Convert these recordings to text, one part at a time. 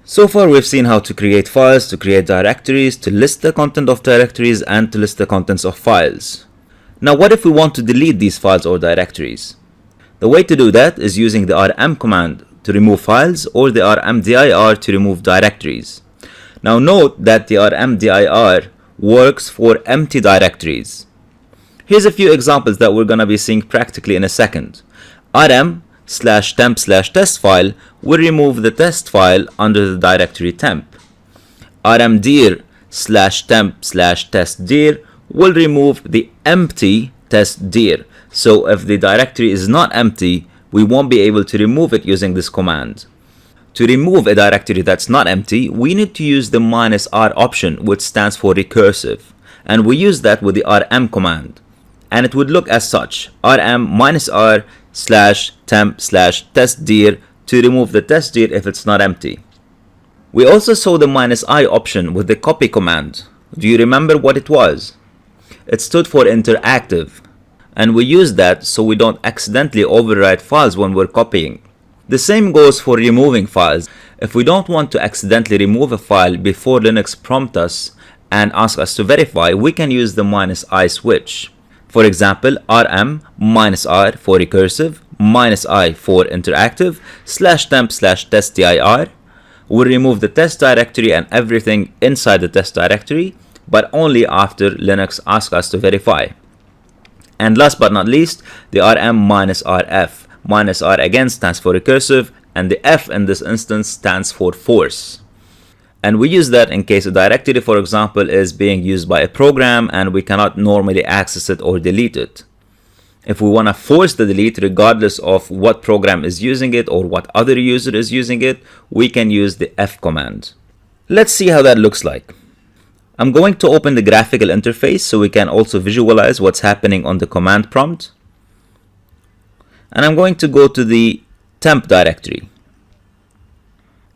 So far we've seen how to create files, to create directories, to list the content of directories, and to list the contents of files. Now what if we want to delete these files or directories? The way to do that is using the rm command to remove files or the rmdir to remove directories. Now note that the rmdir works for empty directories. Here's a few examples that we're going to be seeing practically in a second. rm/temp/test file will remove the test file under the directory temp. rmdir/temp/testdir will remove the empty testdir. So if the directory is not empty, we won't be able to remove it using this command. To remove a directory that's not empty, we need to use the -r option, which stands for recursive. And we use that with the rm command. And it would look as such: rm-r/temp/testdir to remove the testdir if it's not empty. We also saw the -i option with the copy command. Do you remember what it was? It stood for interactive. And we use that so we don't accidentally overwrite files when we're copying. The same goes for removing files. If we don't want to accidentally remove a file before Linux prompts us and asks us to verify, we can use the -i switch. For example, rm-r for recursive, -i for interactive, /temp/testdir will remove the test directory and everything inside the test directory, but only after Linux asks us to verify. And last but not least, the rm-rf. -r again stands for recursive, and the f in this instance stands for force. And we use that in case a directory, for example, is being used by a program and we cannot normally access it or delete it. If we want to force the delete regardless of what program is using it or what other user is using it, we can use the f command. Let's see how that looks like. I'm going to open the graphical interface so we can also visualize what's happening on the command prompt. And I'm going to go to the temp directory.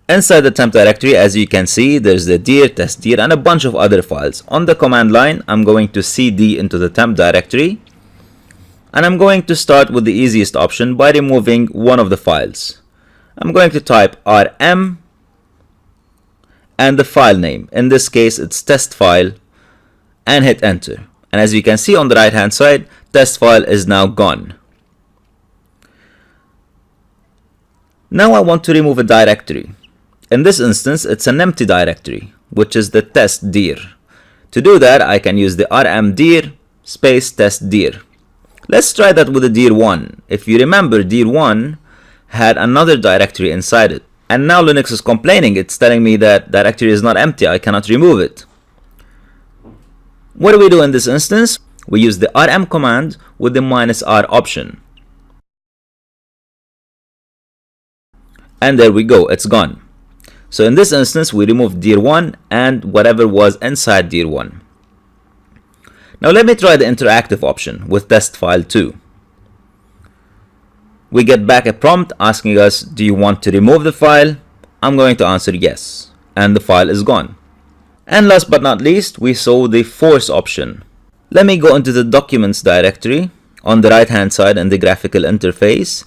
Inside the temp directory, as you can see, there's the dir, testdir, and a bunch of other files. On the command line, I'm going to cd into the temp directory. And I'm going to start with the easiest option by removing one of the files. I'm going to type rm and the file name. In this case, it's test file, and hit enter. And as you can see on the right hand side, test file is now gone. Now I want to remove a directory. In this instance, it's an empty directory, which is the testdir. To do that, I can use the rmdir space testdir. Let's try that with the dir1. If you remember, dir1 had another directory inside it. And now Linux is complaining. It's telling me that directory is not empty. I cannot remove it. What do we do in this instance? We use the rm command with the -r option. And there we go, it's gone. So in this instance, we removed dir1 and whatever was inside dir1. Now let me try the interactive option with test file 2. We get back a prompt asking us, do you want to remove the file? I'm going to answer yes, and the file is gone. And last but not least, we saw the force option. Let me go into the documents directory on the right hand side in the graphical interface.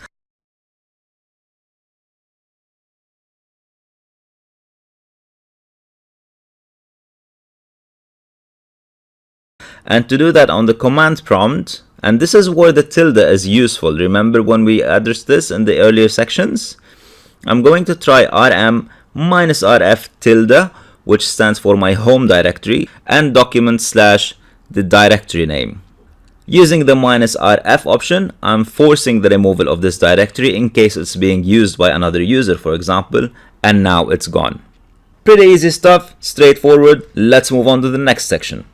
And to do that on the command prompt, and this is where the tilde is useful. Remember when we addressed this in the earlier sections? I'm going to try rm-rf tilde, which stands for my home directory, and document / the directory name. Using the -rf option, I'm forcing the removal of this directory in case it's being used by another user, for example, and now it's gone. Pretty easy stuff, straightforward. Let's move on to the next section.